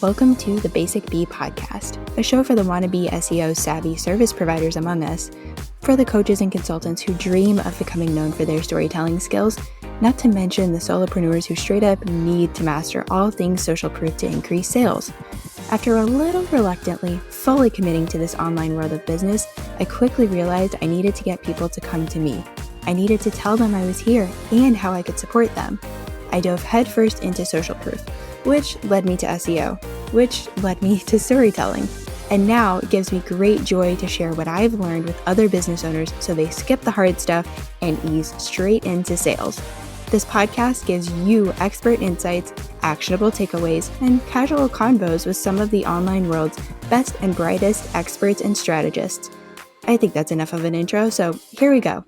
Welcome to the Basic Bee podcast, a show for the wannabe SEO savvy service providers among us, for the coaches and consultants who dream of becoming known for their storytelling skills, not to mention the solopreneurs who straight up need to master all things social proof to increase sales. After a little reluctantly fully committing to this online world of business, I quickly realized I needed to get people to come to me. I needed to tell them I was here and how I could support them. I dove headfirst into social proof, which led me to SEO, which led me to storytelling. And now it gives me great joy to share what I've learned with other business owners so they skip the hard stuff and ease straight into sales. This podcast gives you expert insights, actionable takeaways, and casual convos with some of the online world's best and brightest experts and strategists. I think that's enough of an intro, so here we go.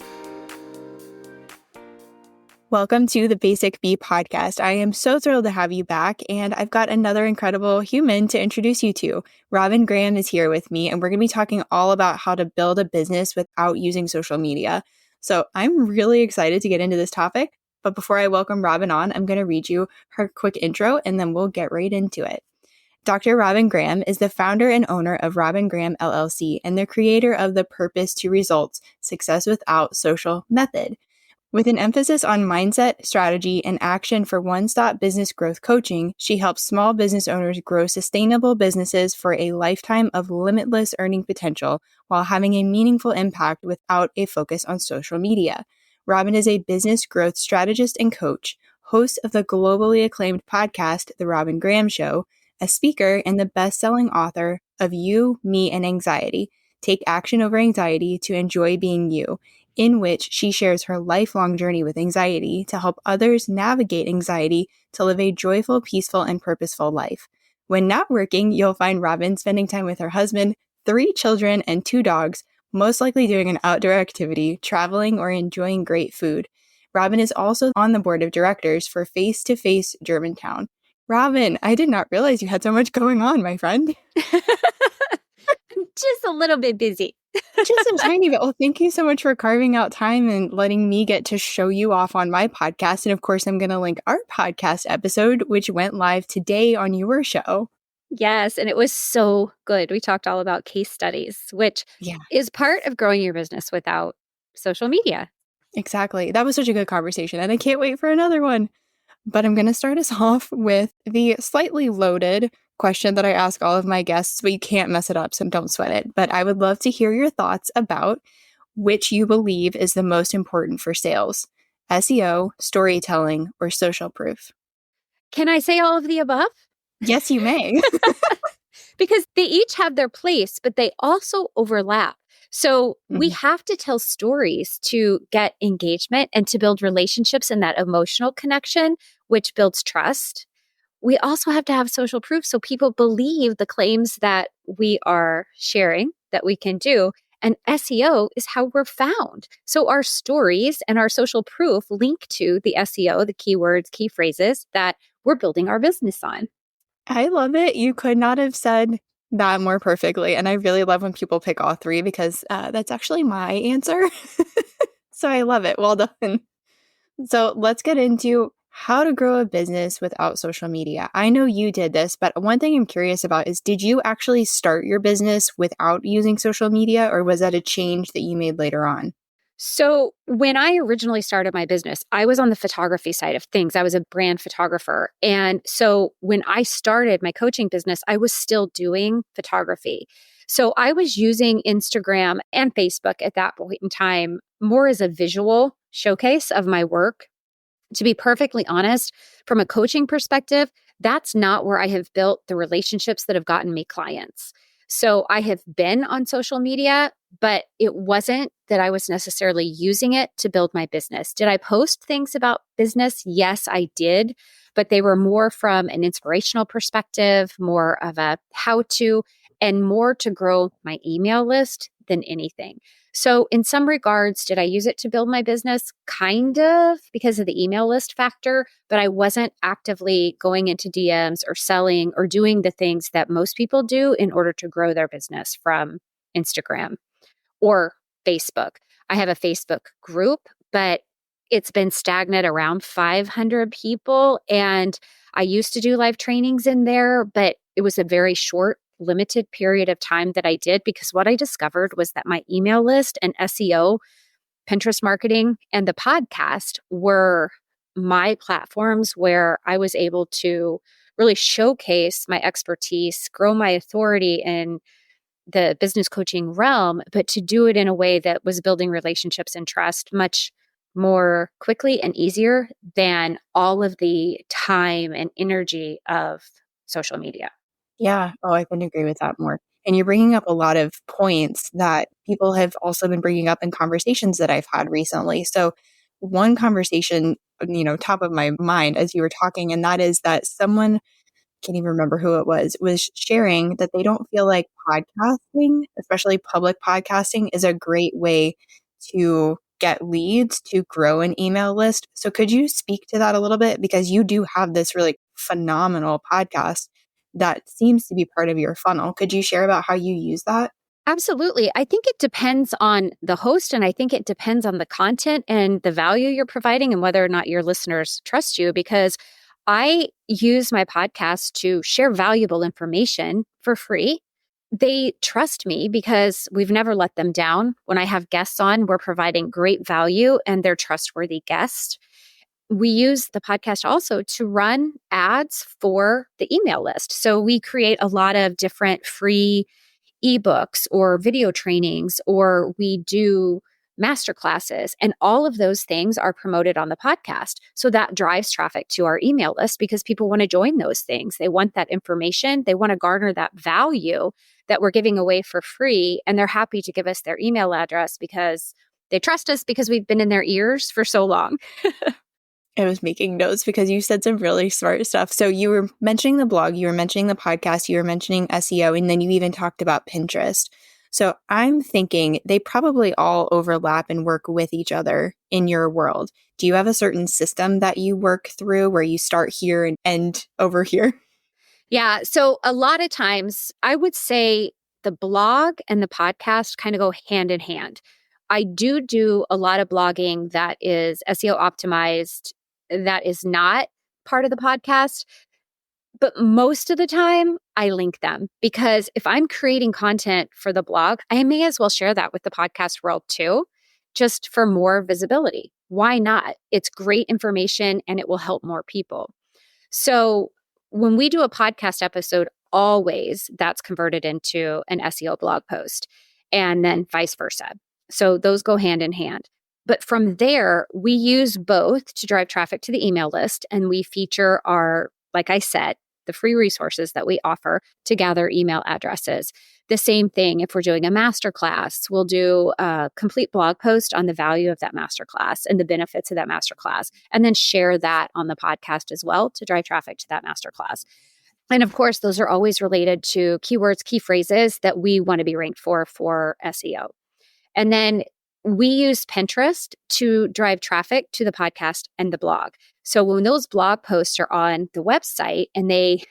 Welcome to the Basic Bee podcast. I am so thrilled to have you back, and I've got another incredible human to introduce you to. Robyn Graham is here with me, and we're going to be talking all about how to build a business without using social media. So I'm really excited to get into this topic, but before I welcome Robyn on, I'm going to read you her quick intro, and then we'll get right into it. Dr. Robyn Graham is the founder and owner of Robyn Graham LLC and the creator of the Purpose to Results, Success Without Social method. With an emphasis on mindset, strategy, and action for one-stop business growth coaching, she helps small business owners grow sustainable businesses for a lifetime of limitless earning potential while having a meaningful impact without a focus on social media. Robyn is a business growth strategist and coach, host of the globally acclaimed podcast, The Robyn Graham Show, a speaker and the best-selling author of You, Me, and Anxiety, Take Action Over Anxiety to Enjoy Being You, in which she shares her lifelong journey with anxiety to help others navigate anxiety to live a joyful, peaceful, and purposeful life. When not working, you'll find Robyn spending time with her husband, 3 children, and 2 dogs, most likely doing an outdoor activity, traveling, or enjoying great food. Robyn is also on the board of directors for Face to Face Germantown. Robyn, I did not realize you had so much going on, my friend. Just a little bit busy. Just a tiny bit. Well, thank you so much for carving out time and letting me get to show you off on my podcast. And of course, I'm going to link our podcast episode, which went live today on your show. Yes, and it was so good. We talked all about case studies, which is part of growing your business without social media. Exactly. That was such a good conversation, and I can't wait for another one. But I'm going to start us off with the slightly loaded question that I ask all of my guests, but you can't mess it up, so don't sweat it. But I would love to hear your thoughts about which you believe is the most important for sales: SEO, storytelling, or social proof. Can I say all of the above? Yes, you may. Because they each have their place, but they also overlap. So we have to tell stories to get engagement and to build relationships and that emotional connection, which builds trust. We also have to have social proof so people believe the claims that we are sharing that we can do. And SEO is how we're found. So our stories and our social proof link to the SEO, the keywords, key phrases that we're building our business on. I love it. You could not have said that more perfectly. And I really love when people pick all 3 because that's actually my answer. So I love it. Well done. So let's get into how to grow a business without social media. I know you did this, but one thing I'm curious about is, did you actually start your business without using social media, or was that a change that you made later on? So when I originally started my business, I was on the photography side of things. I was a brand photographer. And so when I started my coaching business, I was still doing photography. So I was using Instagram and Facebook at that point in time more as a visual showcase of my work. To be perfectly honest, from a coaching perspective, that's not where I have built the relationships that have gotten me clients. So I have been on social media, but it wasn't that I was necessarily using it to build my business. Did I post things about business? Yes, I did, but they were more from an inspirational perspective, more of a how-to, and more to grow my email list than anything. So in some regards, did I use it to build my business? Kind of, because of the email list factor, but I wasn't actively going into DMs or selling or doing the things that most people do in order to grow their business from Instagram or Facebook. I have a Facebook group, but it's been stagnant around 500 people. And I used to do live trainings in there, but it was a very short, limited period of time that I did, because what I discovered was that my email list and SEO, Pinterest marketing, and the podcast were my platforms where I was able to really showcase my expertise, grow my authority in the business coaching realm, but to do it in a way that was building relationships and trust much more quickly and easier than all of the time and energy of social media. Yeah. Oh, I couldn't agree with that more. And you're bringing up a lot of points that people have also been bringing up in conversations that I've had recently. So, one conversation, top of my mind as you were talking, and that is that someone, can't even remember who it was sharing that they don't feel like podcasting, especially public podcasting, is a great way to get leads, to grow an email list. So could you speak to that a little bit? Because you do have this really phenomenal podcast that seems to be part of your funnel. Could you share about how you use that? Absolutely. I think it depends on the host, and I think it depends on the content and the value you're providing and whether or not your listeners trust you, because I use my podcast to share valuable information for free. They trust me because we've never let them down. When I have guests on, we're providing great value and they're trustworthy guests. We use the podcast also to run ads for the email list. So we create a lot of different free ebooks or video trainings, or we do master classes, and all of those things are promoted on the podcast. So that drives traffic to our email list because people want to join those things. They want that information. They want to garner that value that we're giving away for free. And they're happy to give us their email address because they trust us because we've been in their ears for so long. I was making notes because you said some really smart stuff. So you were mentioning the blog, you were mentioning the podcast, you were mentioning SEO, and then you even talked about Pinterest. So I'm thinking they probably all overlap and work with each other in your world. Do you have a certain system that you work through where you start here and end over here? Yeah. So a lot of times I would say the blog and the podcast kind of go hand in hand. I do a lot of blogging that is SEO optimized, that is not part of the podcast. But most of the time, I link them because if I'm creating content for the blog, I may as well share that with the podcast world too, just for more visibility. Why not? It's great information and it will help more people. So when we do a podcast episode, always that's converted into an SEO blog post and then vice versa. So those go hand in hand. But from there, we use both to drive traffic to the email list, and we feature our, like I said, the free resources that we offer to gather email addresses. The same thing, if we're doing a masterclass, we'll do a complete blog post on the value of that masterclass and the benefits of that masterclass, and then share that on the podcast as well to drive traffic to that masterclass. And of course, those are always related to keywords, key phrases that we want to be ranked for SEO. And then we use Pinterest to drive traffic to the podcast and the blog. So when those blog posts are on the website and they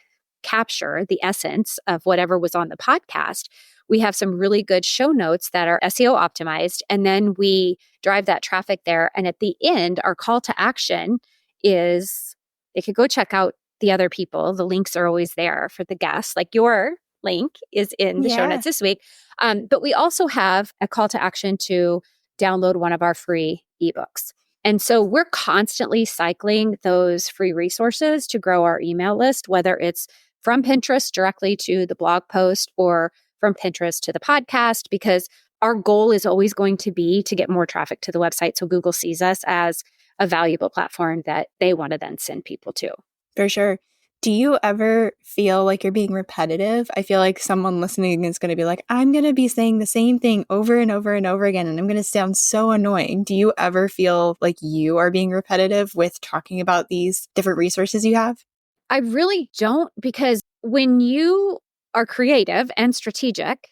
capture the essence of whatever was on the podcast, we have some really good show notes that are SEO optimized. And then we drive that traffic there. And at the end, our call to action is they could go check out the other people. The links are always there for the guests, like your link is in the show notes this week. But we also have a call to action to download one of our free ebooks. And so we're constantly cycling those free resources to grow our email list, whether it's from Pinterest directly to the blog post or from Pinterest to the podcast, because our goal is always going to be to get more traffic to the website so Google sees us as a valuable platform that they want to then send people to. For sure. Do you ever feel like you're being repetitive? I feel like someone listening is going to be like, I'm going to be saying the same thing over and over and over again, and I'm going to sound so annoying. Do you ever feel like you are being repetitive with talking about these different resources you have? I really don't, because when you are creative and strategic,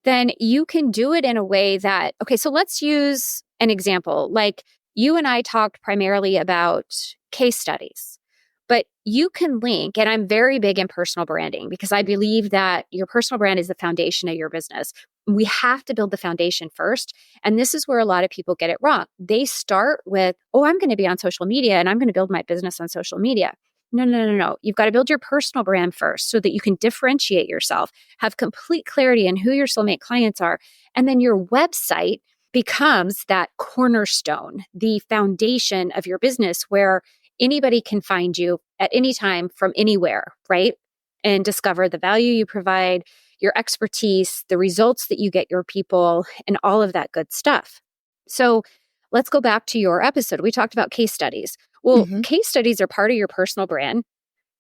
then you can do it in a way that, okay, so let's use an example. Like you and I talked primarily about case studies. But you can link, and I'm very big in personal branding because I believe that your personal brand is the foundation of your business. We have to build the foundation first. And this is where a lot of people get it wrong. They start with, oh, I'm going to be on social media and I'm going to build my business on social media. No. You've got to build your personal brand first so that you can differentiate yourself, have complete clarity in who your soulmate clients are. And then your website becomes that cornerstone, the foundation of your business where anybody can find you at any time from anywhere, right? And discover the value you provide, your expertise, the results that you get your people, and all of that good stuff. So let's go back to your episode. We talked about case studies. Well, Mm-hmm. case studies are part of your personal brand.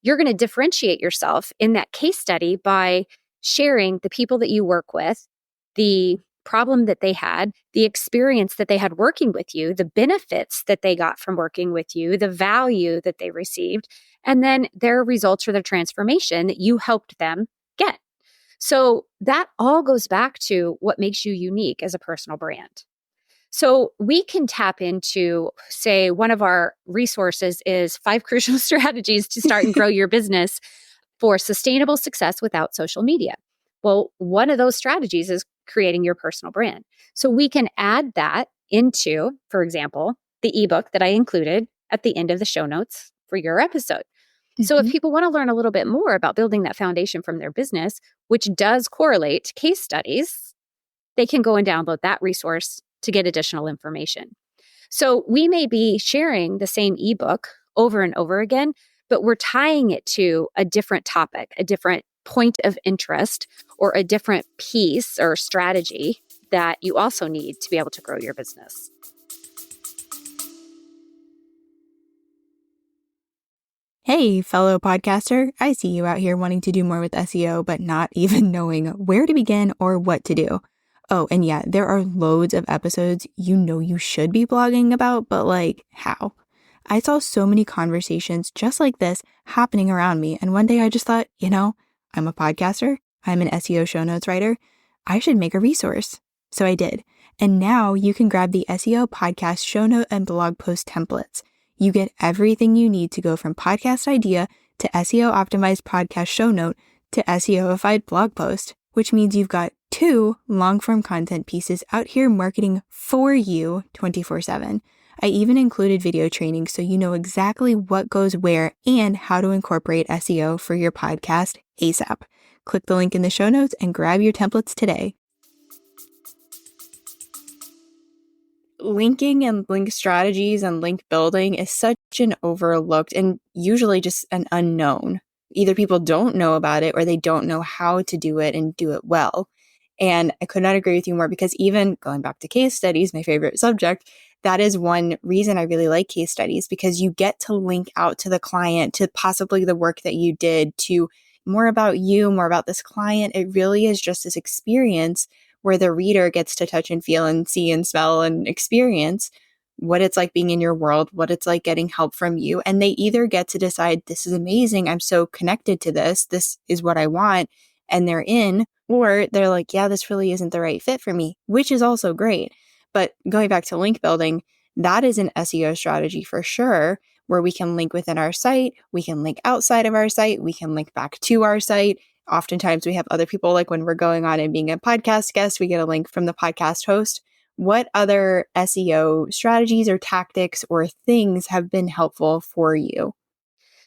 You're going to differentiate yourself in that case study by sharing the people that you work with, the problem that they had, the experience that they had working with you, the benefits that they got from working with you, the value that they received, and then their results or their transformation that you helped them get. So that all goes back to what makes you unique as a personal brand. So we can tap into, say, one of our resources is 5 crucial strategies to start and grow your business for sustainable success without social media. Well, one of those strategies is creating your personal brand. So we can add that into, for example, the ebook that I included at the end of the show notes for your episode. So if Mm-hmm. people want to learn a little bit more about building that foundation from their business, which does correlate to case studies, they can go and download that resource to get additional information. So we may be sharing the same ebook over and over again, but we're tying it to a different topic, a different point of interest, or a different piece or strategy that you also need to be able to grow your business. Hey, fellow podcaster. I see you out here wanting to do more with SEO, but not even knowing where to begin or what to do. Oh, and yeah, there are loads of episodes you know you should be blogging about, but like, how? I saw so many conversations just like this happening around me, and one day I just thought, I'm a podcaster, I'm an SEO show notes writer, I should make a resource. So I did. And now you can grab the SEO podcast show note and blog post templates. You get everything you need to go from podcast idea to SEO optimized podcast show note to SEOified blog post, which means you've got 2 long form content pieces out here marketing for you 24/7. I even included video training so you know exactly what goes where and how to incorporate SEO for your podcast ASAP. Click the link in the show notes and grab your templates today. Linking and link strategies and link building is such an overlooked and usually just an unknown. Either people don't know about it or they don't know how to do it and do it well. And I could not agree with you more, because even going back to case studies, my favorite subject, that is one reason I really like case studies, because you get to link out to the client, to possibly the work that you did, to more about you, more about this client. It really is just this experience where the reader gets to touch and feel and see and smell and experience what it's like being in your world, what it's like getting help from you. And they either get to decide, this is amazing, I'm so connected to this is what I want, and they're in, or they're like, yeah, this really isn't the right fit for me, which is also great. But going back to link building, that is an SEO strategy for sure, where we can link within our site, we can link outside of our site, we can link back to our site. Oftentimes we have other people, like when we're going on and being a podcast guest, we get a link from the podcast host. What other SEO strategies or tactics or things have been helpful for you?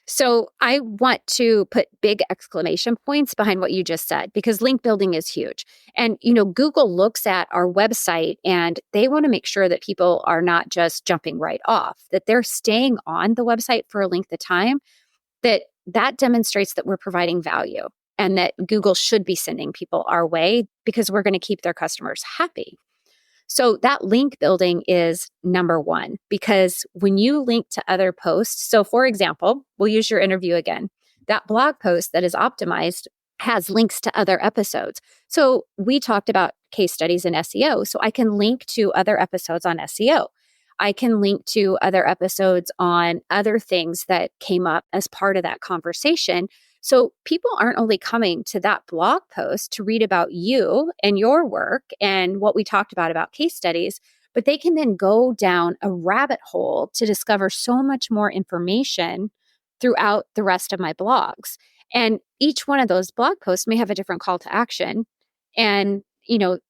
So I want to put big exclamation points behind what you just said, because link building is huge. And, Google looks at our website and they want to make sure that people are not just jumping right off, that they're staying on the website for a length of time, that demonstrates that we're providing value and that Google should be sending people our way because we're going to keep their customers happy. So that link building is number one, because when you link to other posts, so for example, we'll use your interview again, that blog post that is optimized has links to other episodes. So we talked about case studies in SEO. So I can link to other episodes on SEO. I can link to other episodes on other things that came up as part of that conversation. So people aren't only coming to that blog post to read about you and your work and what we talked about case studies, but they can then go down a rabbit hole to discover so much more information throughout the rest of my blogs. And each one of those blog posts may have a different call to action. And,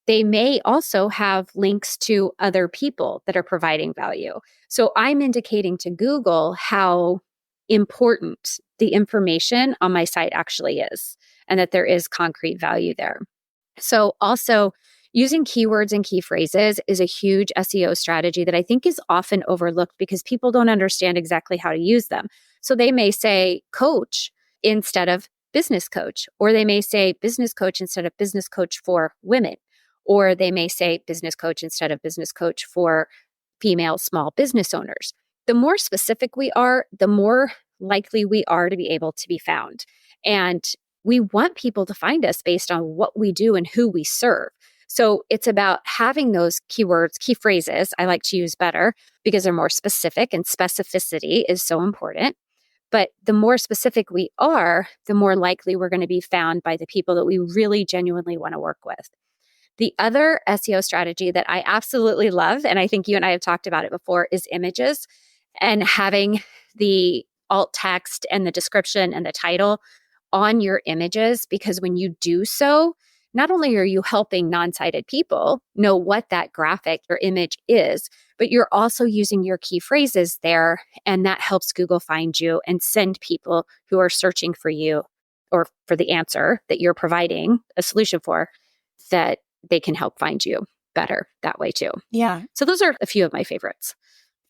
they may also have links to other people that are providing value. So I'm indicating to Google how important the information on my site actually is, and that there is concrete value there. So also, using keywords and key phrases is a huge SEO strategy that I think is often overlooked because people don't understand exactly how to use them. So they may say coach instead of business coach, or they may say business coach instead of business coach for women, or they may say business coach instead of business coach for female small business owners. The more specific we are, the more likely we are to be able to be found. And we want people to find us based on what we do and who we serve. So it's about having those keywords, key phrases, I like to use better because they're more specific, and specificity is so important. But the more specific we are, the more likely we're going to be found by the people that we really genuinely want to work with. The other SEO strategy that I absolutely love, and I think you and I have talked about it before, is images, and having the alt text and the description and the title on your images, because when you do so, not only are you helping non-sighted people know what that graphic or image is, but you're also using your key phrases there, and that helps Google find you and send people who are searching for you or for the answer that you're providing a solution for, that they can help find you better that way too. Yeah. So those are a few of my favorites.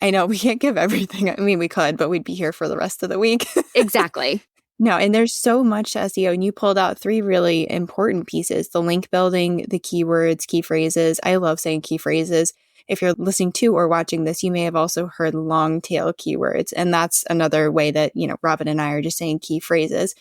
I know we can't give everything. I mean, we could, but we'd be here for the rest of the week. Exactly. No, and there's so much to SEO, and you pulled out 3 really important pieces: the link building, the keywords, key phrases. I love saying key phrases. If you're listening to or watching this, you may have also heard long tail keywords. And that's another way that, Robyn and I are just saying key phrases.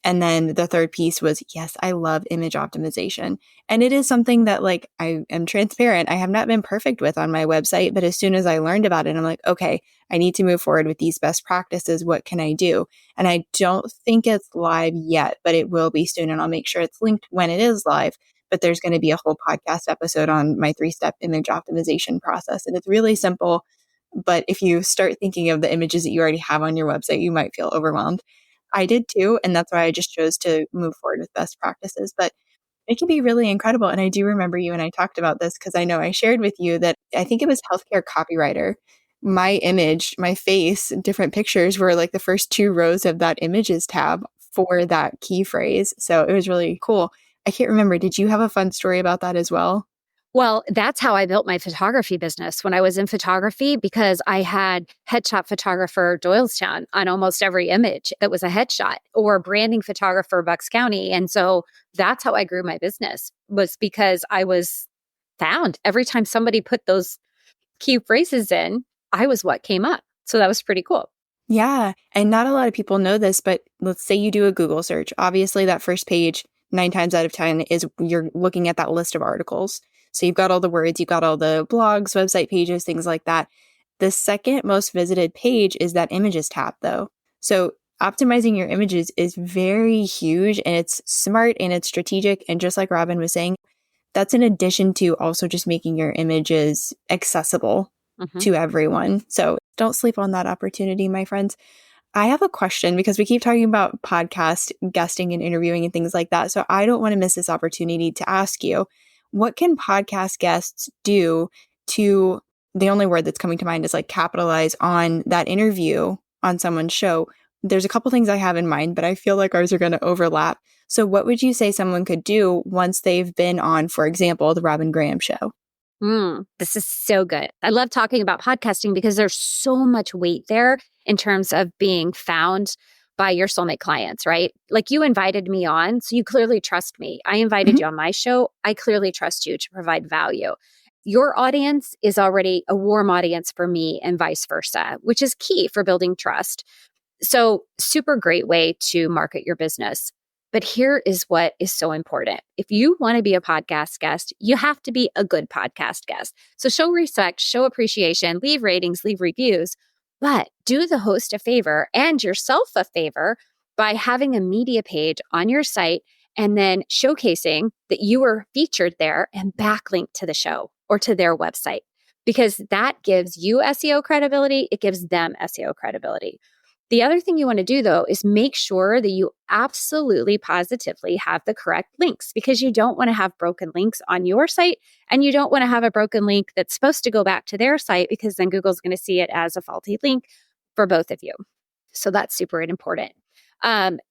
And then the third piece was, yes, I love image optimization. And it is something that, like, I am transparent, I have not been perfect with on my website. But as soon as I learned about it, I'm like, okay, I need to move forward with these best practices. What can I do? And I don't think it's live yet, but it will be soon. And I'll make sure it's linked when it is live. But there's going to be a whole podcast episode on my 3-step image optimization process. And it's really simple. But if you start thinking of the images that you already have on your website, you might feel overwhelmed. I did too. And that's why I just chose to move forward with best practices. But it can be really incredible. And I do remember you and I talked about this because I know I shared with you that I think it was healthcare copywriter. My image, my face, different pictures were like the first 2 rows of that images tab for that key phrase. So it was really cool. I can't remember. Did you have a fun story about that as well? Well, that's how I built my photography business when I was in photography, because I had headshot photographer Doylestown on almost every image that was a headshot, or branding photographer Bucks County. And so that's how I grew my business, was because I was found. Every time somebody put those key phrases in, I was what came up. So that was pretty cool. Yeah. And not a lot of people know this, but let's say you do a Google search. Obviously, that first page, 9 times out of 10, is you're looking at that list of articles. So you've got all the words, you've got all the blogs, website pages, things like that. The second most visited page is that images tab, though. So optimizing your images is very huge, and it's smart and it's strategic. And just like Robyn was saying, that's in addition to also just making your images accessible to everyone. So don't sleep on that opportunity, my friends. I have a question, because we keep talking about podcast guesting and interviewing and things like that. So I don't want to miss this opportunity to ask you, what can podcast guests do to, the only word that's coming to mind is like capitalize on that interview on someone's show? There's a couple things I have in mind, but I feel like ours are going to overlap. So what would you say someone could do once they've been on, for example, the Robyn Graham show? This is so good. I love talking about podcasting because there's so much weight there in terms of being found by your soulmate clients, right? Like, you invited me on, so you clearly trust me. I invited you on my show. I clearly trust you to provide value. Your audience is already a warm audience for me, and vice versa, which is key for building trust. So, super great way to market your business. But here is what is so important. If you want to be a podcast guest, you have to be a good podcast guest. So show respect, show appreciation, leave ratings, leave reviews, but do the host a favor and yourself a favor by having a media page on your site and then showcasing that you were featured there and backlink to the show or to their website, because that gives you SEO credibility. It gives them SEO credibility. The other thing you want to do, though, is make sure that you absolutely positively have the correct links, because you don't want to have broken links on your site, and you don't want to have a broken link that's supposed to go back to their site, because then Google's going to see it as a faulty link for both of you. So that's super important.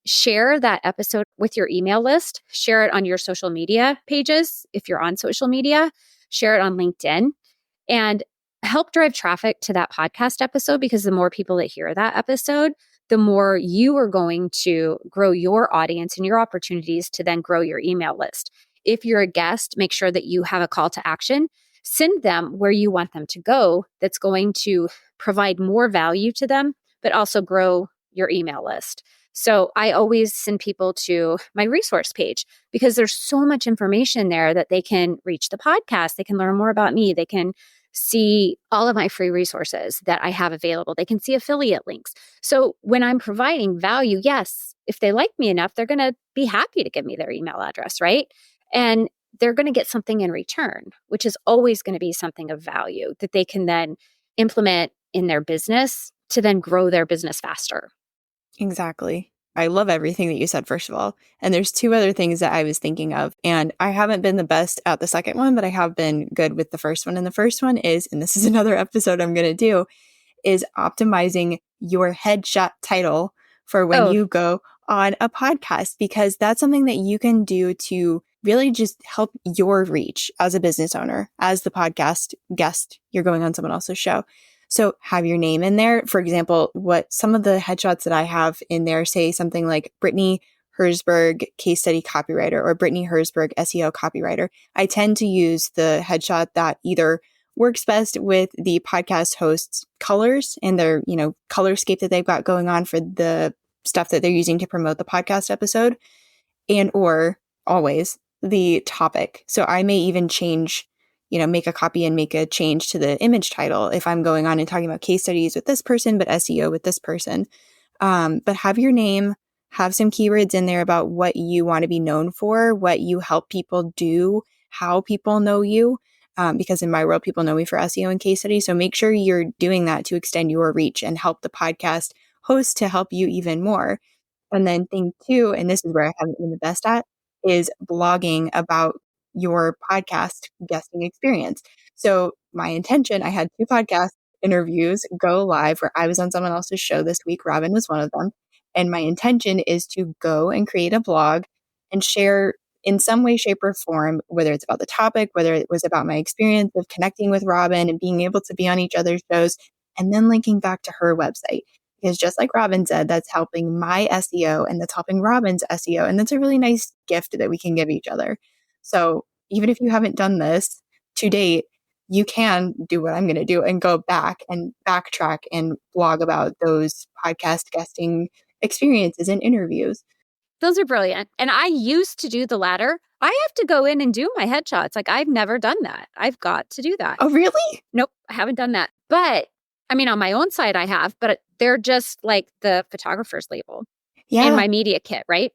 Share that episode with your email list. Share it on your social media pages if you're on social media. Share it on LinkedIn and help drive traffic to that podcast episode, because the more people that hear that episode, the more you are going to grow your audience and your opportunities to then grow your email list. If you're a guest, make sure that you have a call to action. Send them where you want them to go that's going to provide more value to them, but also grow your email list. So I always send people to my resource page because there's so much information there that they can reach the podcast. They can learn more about me. They can see all of my free resources that I have available. They can see affiliate links. So when I'm providing value, yes, if they like me enough, they're going to be happy to give me their email address, right? And they're going to get something in return, which is always going to be something of value that they can then implement in their business to then grow their business faster. Exactly. I love everything that you said, first of all. And there's two other things that I was thinking of. And I haven't been the best at the second one, but I have been good with the first one. And the first one is, and this is another episode I'm going to do, is optimizing your headshot title for when you go on a podcast, because that's something that you can do to really just help your reach as a business owner, as the podcast guest. You're going on someone else's show. So have your name in there. For example, what some of the headshots that I have in there say something like Brittany Herzberg case study copywriter or Brittany Herzberg SEO copywriter. I tend to use the headshot that either works best with the podcast host's colors and their, colorscape that they've got going on for the stuff that they're using to promote the podcast episode, and or always the topic. So I may even change, make a copy and make a change to the image title if I'm going on and talking about case studies with this person, but SEO with this person. But have your name, have some keywords in there about what you want to be known for, what you help people do, how people know you. Because in my world, people know me for SEO and case studies. So make sure you're doing that to extend your reach and help the podcast host to help you even more. And then thing two, and this is where I haven't been the best at, is blogging about your podcast guesting experience. So my intention, I had 2 podcast interviews go live where I was on someone else's show this week. Robyn was one of them. And my intention is to go and create a blog and share in some way, shape, or form, whether it's about the topic, whether it was about my experience of connecting with Robyn and being able to be on each other's shows, and then linking back to her website. Because just like Robyn said, that's helping my SEO and that's helping Robyn's SEO. And that's a really nice gift that we can give each other. So even if you haven't done this to date, you can do what I'm going to do and go back and backtrack and blog about those podcast guesting experiences and interviews. Those are brilliant. And I used to do the latter. I have to go in and do my headshots. Like, I've never done that. I've got to do that. Oh, really? Nope, I haven't done that. But I mean, on my own site, I have, but they're just like the photographer's label and my media kit, right?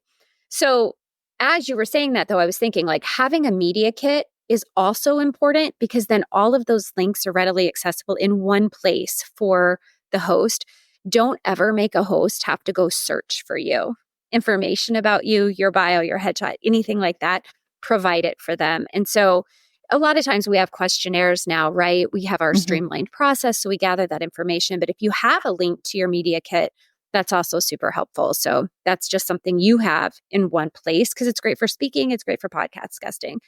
So as you were saying that, though, I was thinking like having a media kit is also important, because then all of those links are readily accessible in one place for the host. Don't ever make a host have to go search for you. Information about you, your bio, your headshot, anything like that, provide it for them. And so a lot of times we have questionnaires now, right? We have our streamlined process, so we gather that information. But if you have a link to your media kit, that's also super helpful. So that's just something you have in one place, because it's great for speaking. It's great for podcast guesting.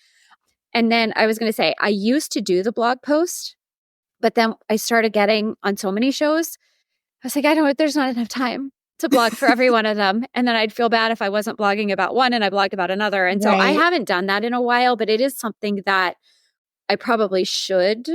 And then I was going to say, I used to do the blog post, but then I started getting on so many shows. I was like, there's not enough time to blog for every one of them. And then I'd feel bad if I wasn't blogging about one and I blogged about another. And so I haven't done that in a while, but it is something that I probably should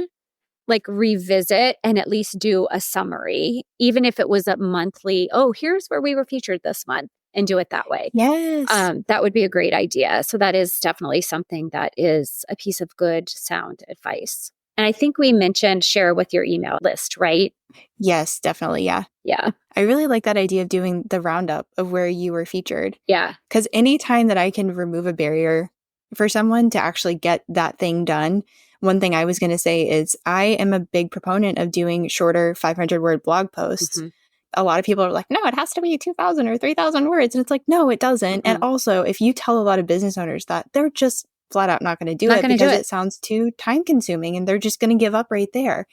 like revisit and at least do a summary, even if it was a monthly, here's where we were featured this month, and do it that way. Yes. That would be a great idea. So that is definitely something that is a piece of good, sound advice. And I think we mentioned share with your email list, right? Yes, definitely. Yeah. Yeah. I really like that idea of doing the roundup of where you were featured. Yeah. Because anytime that I can remove a barrier for someone to actually get that thing done, one thing I was going to say is I am a big proponent of doing shorter 500-word blog posts. A lot of people are like, no, it has to be 2,000 or 3,000 words. And it's like, no, it doesn't. And also, if you tell a lot of business owners that, they're just flat out not going to do it because it sounds too time consuming and they're just going to give up right there.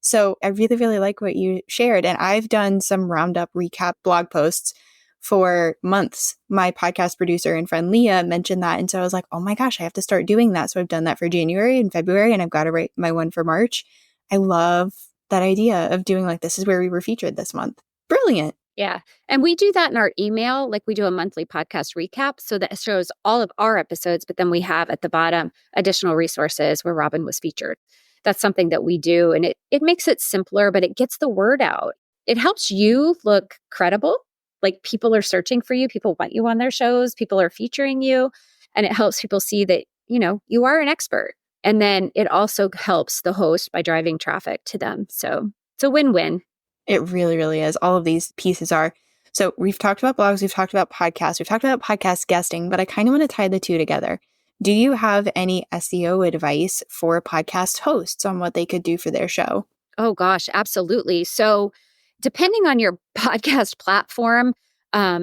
So I really, really like what you shared. And I've done some roundup recap blog posts for months. My podcast producer and friend Leah mentioned that. And so I was like, oh my gosh, I have to start doing that. So I've done that for January and February, and I've got to write my one for March. I love that idea of doing like, this is where we were featured this month. Brilliant. Yeah. And we do that in our email. Like we do a monthly podcast recap. So that shows all of our episodes, but then we have at the bottom additional resources where Robyn was featured. That's something that we do. And it makes it simpler, but it gets the word out. It helps you look credible. Like people are searching for you. People want you on their shows. People are featuring you. And it helps people see that, you are an expert. And then it also helps the host by driving traffic to them. So it's a win-win. It really, really is. All of these pieces are. So we've talked about blogs, we've talked about podcasts, we've talked about podcast guesting, but I kind of want to tie the two together. Do you have any SEO advice for podcast hosts on what they could do for their show? Oh, gosh, absolutely. So depending on your podcast platform,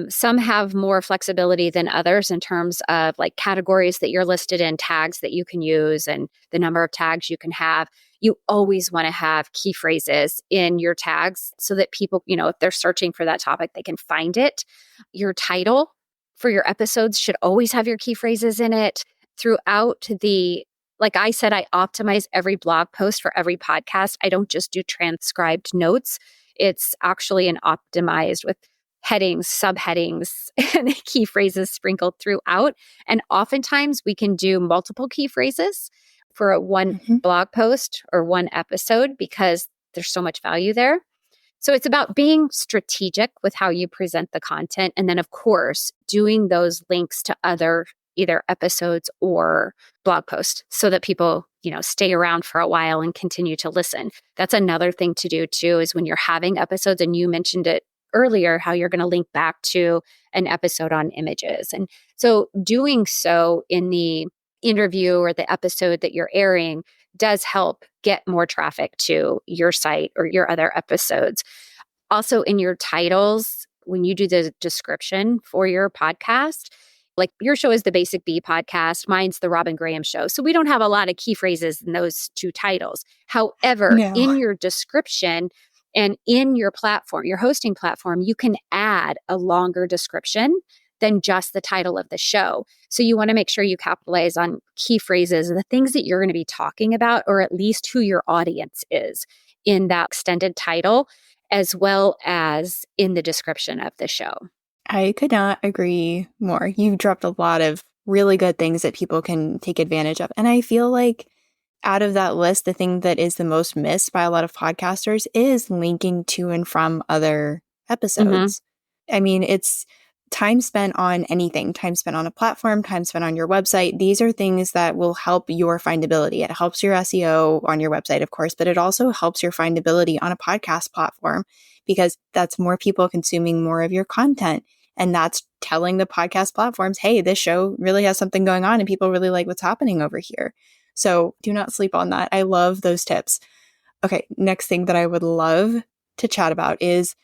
some have more flexibility than others in terms of like categories that you're listed in, tags that you can use, and the number of tags you can have. You always want to have key phrases in your tags so that people, if they're searching for that topic, they can find it. Your title for your episodes should always have your key phrases in it. Throughout like I said, I optimize every blog post for every podcast. I don't just do transcribed notes. It's actually an optimized with headings, subheadings, and key phrases sprinkled throughout. And oftentimes we can do multiple key phrases for one blog post or one episode because there's so much value there. So it's about being strategic with how you present the content. And then, of course, doing those links to other either episodes or blog posts so that people, stay around for a while and continue to listen. That's another thing to do too, is when you're having episodes, and you mentioned it earlier, how you're going to link back to an episode on images. And so doing so in the interview or the episode that you're airing does help get more traffic to your site or your other episodes. Also in your titles, when you do the description for your podcast, like your show is the Basic Bee podcast, mine's the Robyn Graham Show. So we don't have a lot of key phrases in those two titles. However, in your description and in your platform, your hosting platform, you can add a longer description than just the title of the show. So you want to make sure you capitalize on key phrases, the things that you're going to be talking about, or at least who your audience is in that extended title, as well as in the description of the show. I could not agree more. You dropped a lot of really good things that people can take advantage of. And I feel like out of that list, the thing that is the most missed by a lot of podcasters is linking to and from other episodes. I mean, it's time spent on anything, time spent on a platform, time spent on your website. These are things that will help your findability. It helps your SEO on your website, of course, but it also helps your findability on a podcast platform because that's more people consuming more of your content. And that's telling the podcast platforms, hey, this show really has something going on and people really like what's happening over here. So do not sleep on that. I love those tips. Okay, next thing that I would love to chat about is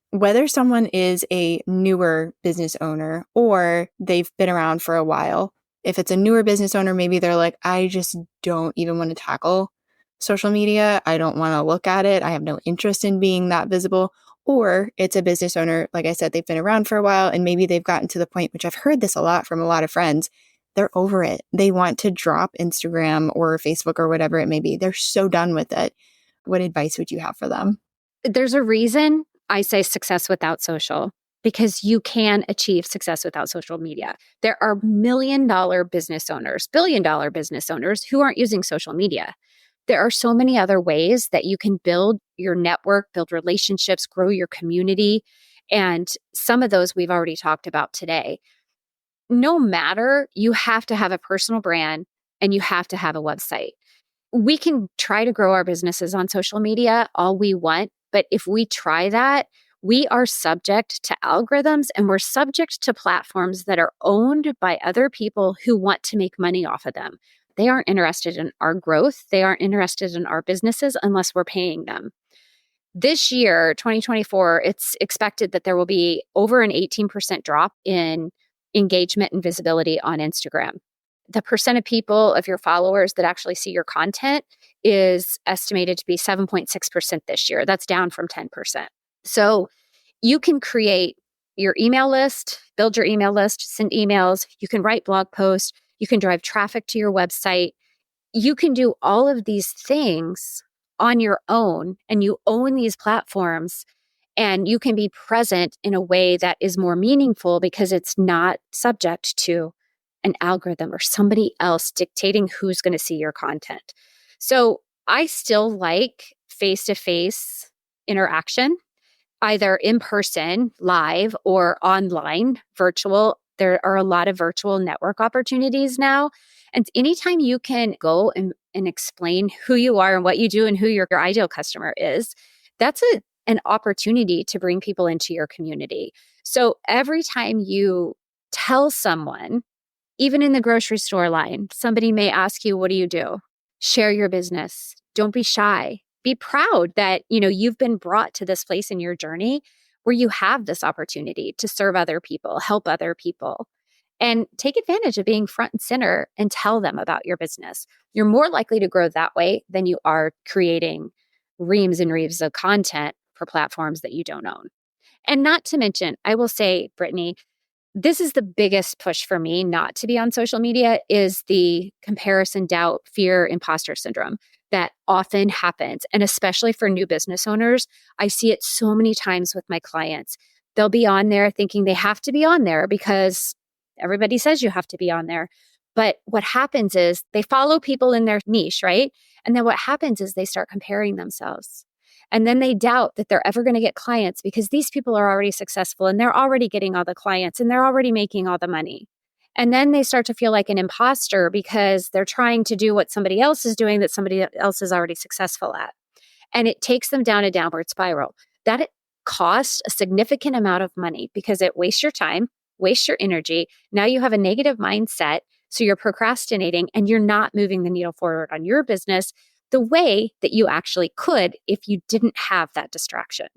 whether someone is a newer business owner or they've been around for a while. If it's a newer business owner, maybe they're like, I just don't even want to tackle social media. I don't want to look at it. I have no interest in being that visible. Or it's a business owner, like I said, they've been around for a while and maybe they've gotten to the point, which I've heard this a lot from a lot of friends, they're over it. They want to drop Instagram or Facebook or whatever it may be. They're so done with it. What advice would you have for them? There's a reason I say success without social, because you can achieve success without social media. There are $1 million business owners, $1 billion business owners who aren't using social media. There are so many other ways that you can build your network, build relationships, grow your community. And some of those we've already talked about today. No matter, you have to have a personal brand and you have to have a website. We can try to grow our businesses on social media all we want, but if we try that, we are subject to algorithms and we're subject to platforms that are owned by other people who want to make money off of them. They aren't interested in our growth. They aren't interested in our businesses unless we're paying them. This year, 2024, it's expected that there will be over an 18% drop in engagement and visibility on Instagram. the percent of people of your followers that actually see your content is estimated to be 7.6% this year. That's down from 10%. So you can create your email list, build your email list, send emails. You can write blog posts. You can drive traffic to your website. You can do all of these things on your own, and you own these platforms, and you can be present in a way that is more meaningful because it's not subject to an algorithm or somebody else dictating who's going to see your content. So I still like face-to-face interaction, either in person, live, or online, virtual. There are a lot of virtual network opportunities now. And anytime you can go and explain who you are and what you do and who your ideal customer is, that's an opportunity to bring people into your community. So every time you tell someone, even in the grocery store line, somebody may ask you, what do you do? Share your business. Don't be shy. Be proud that, you've been brought to this place in your journey where you have this opportunity to serve other people, help other people, and take advantage of being front and center and tell them about your business. You're more likely to grow that way than you are creating reams and reams of content for platforms that you don't own. And not to mention, I will say, Brittany, this is the biggest push for me not to be on social media is the comparison, doubt, fear, imposter syndrome that often happens. And especially for new business owners, I see it so many times with my clients. They'll be on there thinking they have to be on there because everybody says you have to be on there. But what happens is they follow people in their niche, right? And then what happens is they start comparing themselves. And then they doubt that they're ever going to get clients because these people are already successful and they're already getting all the clients and they're already making all the money. And then they start to feel like an imposter because they're trying to do what somebody else is doing that somebody else is already successful at. And it takes them down a downward spiral. That it costs a significant amount of money because it wastes your time, wastes your energy. Now you have a negative mindset. So you're procrastinating and you're not moving the needle forward on your business the way that you actually could if you didn't have that distraction.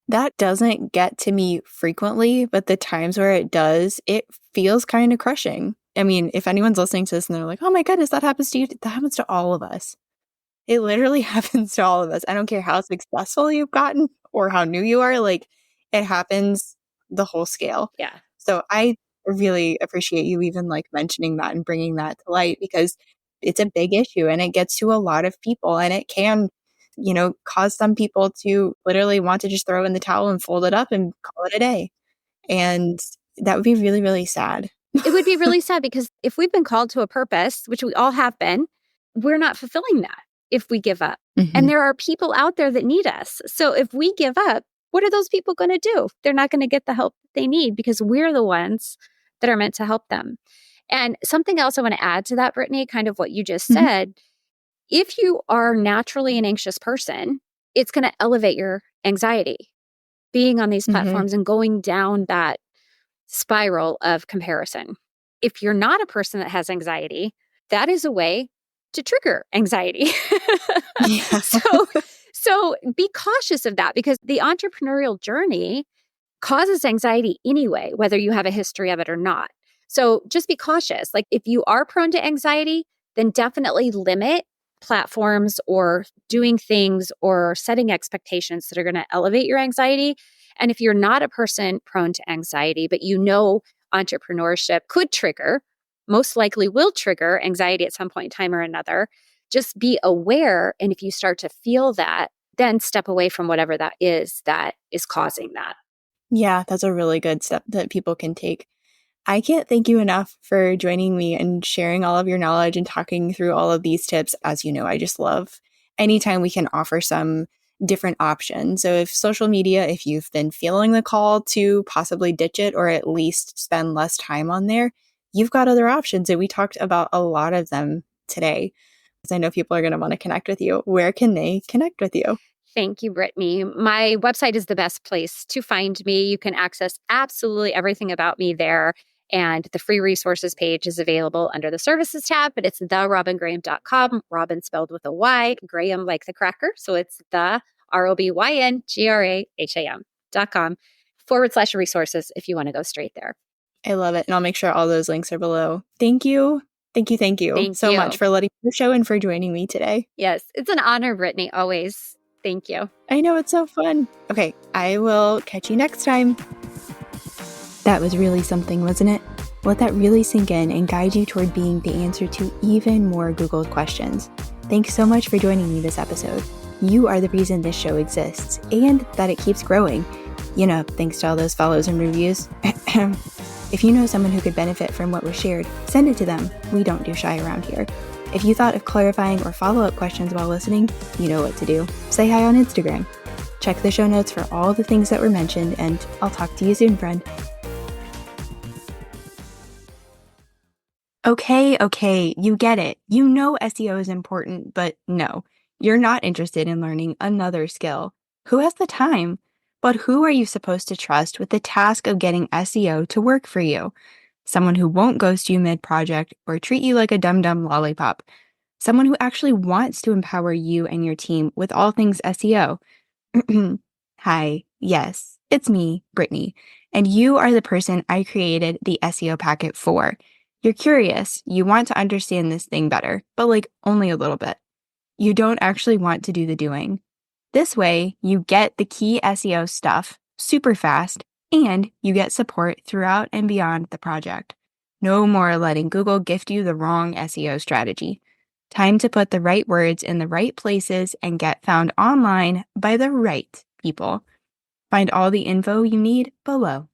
That doesn't get to me frequently, but the times where it does, it feels kind of crushing. I mean, if anyone's listening to this and they're like, oh my goodness, that happens to you, that happens to all of us. It literally happens to all of us. I don't care how successful you've gotten or how new you are, like it happens the whole scale. Yeah. So I really appreciate you even like mentioning that and bringing that to light because it's a big issue and it gets to a lot of people and it can, cause some people to literally want to just throw in the towel and fold it up and call it a day. And that would be really, really sad. It would be really sad because if we've been called to a purpose, which we all have been, we're not fulfilling that if we give up. Mm-hmm. And there are people out there that need us. So if we give up, what are those people going to do? They're not going to get the help they need because we're the ones that are meant to help them. And something else I want to add to that, Brittany, kind of what you just said, if you are naturally an anxious person, it's going to elevate your anxiety being on these platforms and going down that spiral of comparison. If you're not a person that has anxiety, that is a way to trigger anxiety. Yeah. So be cautious of that because the entrepreneurial journey causes anxiety anyway, whether you have a history of it or not. So just be cautious. Like if you are prone to anxiety, then definitely limit platforms or doing things or setting expectations that are going to elevate your anxiety. And if you're not a person prone to anxiety, but entrepreneurship could trigger, most likely will trigger anxiety at some point in time or another, just be aware. And if you start to feel that, then step away from whatever that is causing that. Yeah, that's a really good step that people can take. I can't thank you enough for joining me and sharing all of your knowledge and talking through all of these tips. As you know, I just love anytime we can offer some different options. So if you've been feeling the call to possibly ditch it or at least spend less time on there, you've got other options. And we talked about a lot of them today because I know people are going to want to connect with you. Where can they connect with you? Thank you, Brittany. My website is the best place to find me. You can access absolutely everything about me there. And the free resources page is available under the services tab, but it's therobyngraham.com. Robyn spelled with a Y, Graham like the cracker. So it's the ROBYNGRAHAM.com/resources if you want to go straight there. I love it. And I'll make sure all those links are below. Thank you. Thank you Thank so you. much for letting me show and for joining me today. Yes, it's an honor, Brittany, always. Thank you. I know, it's so fun. Okay, I will catch you next time. That was really something, wasn't it? Let that really sink in and guide you toward being the answer to even more Googled questions. Thanks so much for joining me this episode. You are the reason this show exists and that it keeps growing. You know, thanks to all those follows and reviews. If you know someone who could benefit from what was shared, send it to them. We don't do shy around here. If you thought of clarifying or follow-up questions while listening, you know what to do. Say hi on Instagram. Check the show notes for all the things that were mentioned, and I'll talk to you soon, friend. Okay, you get it. You know SEO is important, but no, you're not interested in learning another skill. Who has the time? But who are you supposed to trust with the task of getting SEO to work for you? Someone who won't ghost you mid-project or treat you like a dum-dum lollipop. Someone who actually wants to empower you and your team with all things SEO. Hi, yes, it's me, Brittany, and you are the person I created the SEO packet for. You're curious, you want to understand this thing better, but like only a little bit. You don't actually want to do the doing. This way, you get the key SEO stuff super fast, and you get support throughout and beyond the project. No more letting Google gift you the wrong SEO strategy. Time to put the right words in the right places and get found online by the right people. Find all the info you need below.